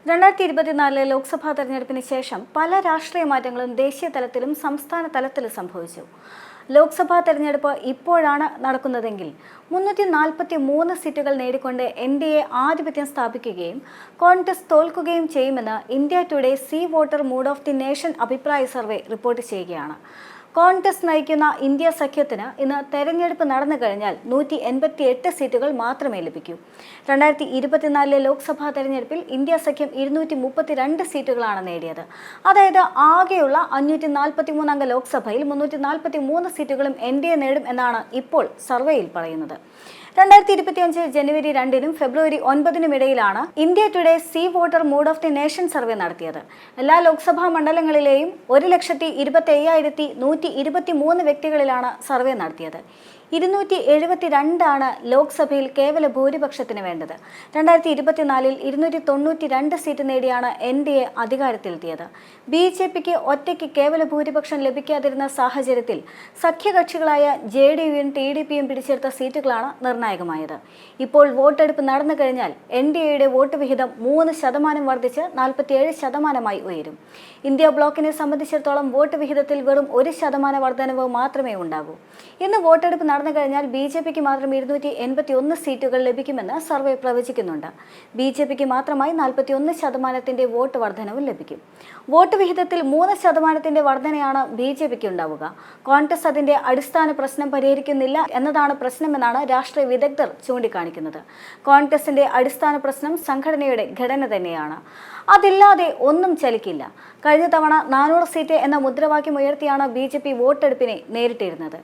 2024 ലോക്സഭാ തെരഞ്ഞെടുപ്പിന് ശേഷം പല രാഷ്ട്രീയ മാറ്റങ്ങളും ദേശീയ തലത്തിലും സംസ്ഥാന തലത്തിലും സംഭവിച്ചു. ലോക്സഭാ തെരഞ്ഞെടുപ്പ് ഇപ്പോഴാണ് നടക്കുന്നതെങ്കിൽ 343 സീറ്റുകൾ നേടിക്കൊണ്ട് NDA ആധിപത്യം സ്ഥാപിക്കുകയും കോൺഗ്രസ് തോൽക്കുകയും ചെയ്യുമെന്ന് India Today C Voter Mood of the Nation അഭിപ്രായ സർവേ റിപ്പോർട്ട് ചെയ്യുകയാണ്. കോൺഗ്രസ് നയിക്കുന്ന ഇന്ത്യ സഖ്യത്തിന് ഇന്ന് തെരഞ്ഞെടുപ്പ് നടന്നു കഴിഞ്ഞാൽ 188 സീറ്റുകൾ മാത്രമേ ലഭിക്കൂ. 2024 ലോക്സഭാ തെരഞ്ഞെടുപ്പിൽ ഇന്ത്യ സഖ്യം 232 സീറ്റുകളാണ് നേടിയത്. അതായത് ആകെയുള്ള 543 അംഗ ലോക്സഭയിൽ 343 സീറ്റുകളും NDA നേടും എന്നാണ് ഇപ്പോൾ സർവേയിൽ പറയുന്നത്. 2025 ജനുവരി 2 ഫെബ്രുവരി 9 ഇടയിലാണ് India Today C Voter Mood of the Nation survey നടത്തിയത്. എല്ലാ ലോക്സഭാ മണ്ഡലങ്ങളിലെയും 1,78,123 വ്യക്തികളിലാണ് സർവേ നടത്തിയത്. 272 ലോക്സഭയിൽ കേവല ഭൂരിപക്ഷത്തിന് വേണ്ടത്. 2024 292 സീറ്റ് നേടിയാണ് NDA അധികാരത്തിലെത്തിയത്. BJPക്ക് ഒറ്റയ്ക്ക് കേവല ഭൂരിപക്ഷം ലഭിക്കാതിരുന്ന സാഹചര്യത്തിൽ സഖ്യകക്ഷികളായ JDUവും TDPയും പിടിച്ചെടുത്ത സീറ്റുകളാണ് നിർണായകമായത്. ഇപ്പോൾ വോട്ടെടുപ്പ് നടന്നു കഴിഞ്ഞാൽ NDAയുടെ വോട്ട് വിഹിതം 3% വർദ്ധിച്ച് 47% ഉയരും. ഇന്ത്യ ബ്ലോക്കിനെ സംബന്ധിച്ചിടത്തോളം വോട്ട് വിഹിതത്തിൽ വെറും 1% വർധനവ് മാത്രമേ ഉണ്ടാകൂ. ഇന്ന് വോട്ടെടുപ്പ് നടന്നു കഴിഞ്ഞാൽ BJPക്ക് മാത്രം 281 സീറ്റുകൾ ലഭിക്കുമെന്ന് സർവേ പ്രവചിക്കുന്നുണ്ട്. BJPക്ക് മാത്രമായി 41% വോട്ട് വർധനവും ലഭിക്കും. വോട്ട് വിഹിതത്തിൽ 3% വർധനയാണ് BJPക്ക് ഉണ്ടാവുക. കോൺഗ്രസ് അതിന്റെ അടിസ്ഥാന പ്രശ്നം പരിഹരിക്കുന്നില്ല എന്നതാണ് പ്രശ്നമെന്നാണ് രാഷ്ട്രീയ വിദഗ്ധർ ചൂണ്ടിക്കാണിക്കുന്നത്. കോൺഗ്രസിന്റെ അടിസ്ഥാന പ്രശ്നം സംഘടനയുടെ ഘടന തന്നെയാണ്. അതില്ലാതെ ഒന്നും ചലിക്കില്ല. കഴിഞ്ഞ തവണ 400 സീറ്റ് എന്ന മുദ്രാവാക്യം ഉയർത്തിയാണ് BJP വോട്ടെടുപ്പിനെ നേരിട്ടിരുന്നത്.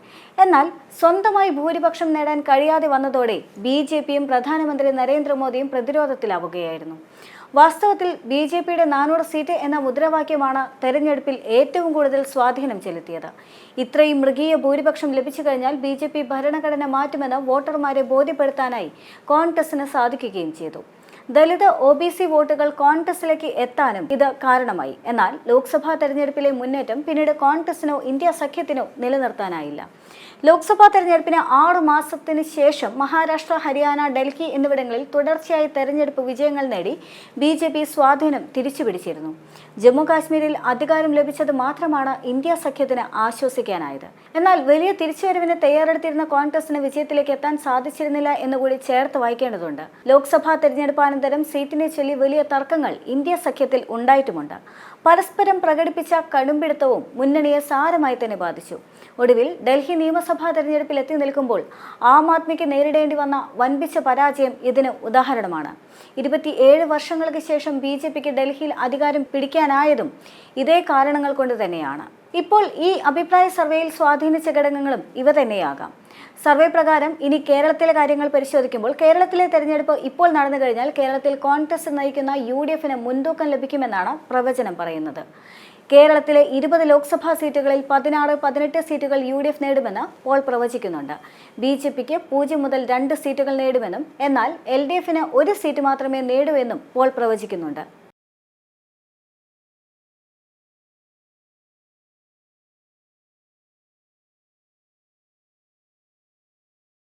എന്നാൽ സ്വന്തമായി ഭൂരിപക്ഷം നേടാൻ കഴിയാതെ വന്നതോടെ BJPയും പ്രധാനമന്ത്രി നരേന്ദ്രമോദിയും പ്രതിരോധത്തിലാവുകയായിരുന്നു. വാസ്തവത്തിൽ BJPയുടെ 400 സീറ്റ് എന്ന മുദ്രാവാക്യമാണ് തെരഞ്ഞെടുപ്പിൽ ഏറ്റവും കൂടുതൽ സ്വാധീനം ചെലുത്തിയത്. ഇത്രയും മൃഗീയ ഭൂരിപക്ഷം ലഭിച്ചു കഴിഞ്ഞാൽ BJP ഭരണഘടന മാറ്റുമെന്ന് വോട്ടർമാരെ ബോധ്യപ്പെടുത്താനായി കോൺഗ്രസിന് സാധിക്കുകയും ചെയ്തു. ദളിത് OBC വോട്ടുകൾ കോൺഗ്രസിലേക്ക് എത്താനും ഇത് കാരണമായി. എന്നാൽ ലോക്സഭാ തെരഞ്ഞെടുപ്പിലെ മുന്നേറ്റം പിന്നീട് കോൺഗ്രസിനോ ഇന്ത്യ സഖ്യത്തിനോ നിലനിർത്താനായില്ല. ലോക്സഭാ തെരഞ്ഞെടുപ്പിന് 6 മാസത്തിന് ശേഷം മഹാരാഷ്ട്ര, ഹരിയാന, ഡൽഹി എന്നിവിടങ്ങളിൽ തുടർച്ചയായി തെരഞ്ഞെടുപ്പ് വിജയങ്ങൾ നേടി BJP സ്വാധീനം തിരിച്ചുപിടിച്ചിരുന്നു. ജമ്മു കാശ്മീരിൽ അധികാരം ലഭിച്ചത് മാത്രമാണ് ഇന്ത്യ സഖ്യത്തിന് ആശ്വസിക്കാനായത്. എന്നാൽ വലിയ തിരിച്ചുവരവിന് തയ്യാറെടുത്തിരുന്ന കോൺഗ്രസിന് വിജയത്തിലേക്ക് എത്താൻ സാധിച്ചിരുന്നില്ല എന്നുകൂടി ചേർത്ത് വായിക്കേണ്ടതുണ്ട്. ലോക്സഭാ തെരഞ്ഞെടുപ്പാനന്തരം സീറ്റിനെ ചൊല്ലി വലിയ തർക്കങ്ങൾ ഇന്ത്യ സഖ്യത്തിൽ ഉണ്ടായിട്ടുമുണ്ട്. പരസ്പരം പ്രകടിപ്പിച്ച കടുംപിടുത്തവും മുന്നണിയെ സാരമായി തന്നെ ബാധിച്ചു. ഒടുവിൽ ഡൽഹി നിയമസഭാ തെരഞ്ഞെടുപ്പിൽ എത്തി നിൽക്കുമ്പോൾ ആം ആദ്മിക്ക് നേരിടേണ്ടി വന്ന വൻപിച്ച പരാജയം ഇതിന് ഉദാഹരണമാണ്. 27 വർഷങ്ങൾക്ക് ശേഷം BJPക്ക് ഡൽഹിയിൽ അധികാരം പിടിക്കാനായതും ഇതേ കാരണങ്ങൾ കൊണ്ട് തന്നെയാണ്. ഇപ്പോൾ ഈ അഭിപ്രായ സർവേയിൽ സ്വാധീനിച്ച ഘടകങ്ങളും ഇവ തന്നെയാകാം. സർവേ പ്രകാരം ഇനി കേരളത്തിലെ കാര്യങ്ങൾ പരിശോധിക്കുമ്പോൾ കേരളത്തിലെ തെരഞ്ഞെടുപ്പ് ഇപ്പോൾ നടന്നു കഴിഞ്ഞാൽ കേരളത്തിൽ കോൺഗ്രസ് നയിക്കുന്ന UDFന് മുൻതൂക്കം ലഭിക്കുമെന്നാണ് പ്രവചനം പറയുന്നത്. കേരളത്തിലെ 20 ലോക്സഭാ സീറ്റുകളിൽ 16-18 സീറ്റുകൾ UDF നേടുമെന്ന് പോൾ പ്രവചിക്കുന്നുണ്ട്. BJPക്ക് 0 മുതൽ 2 സീറ്റുകൾ നേടുമെന്നും എന്നാൽ LDFന് 1 സീറ്റ് മാത്രമേ നേടൂ എന്നും പോൾ പ്രവചിക്കുന്നുണ്ട്.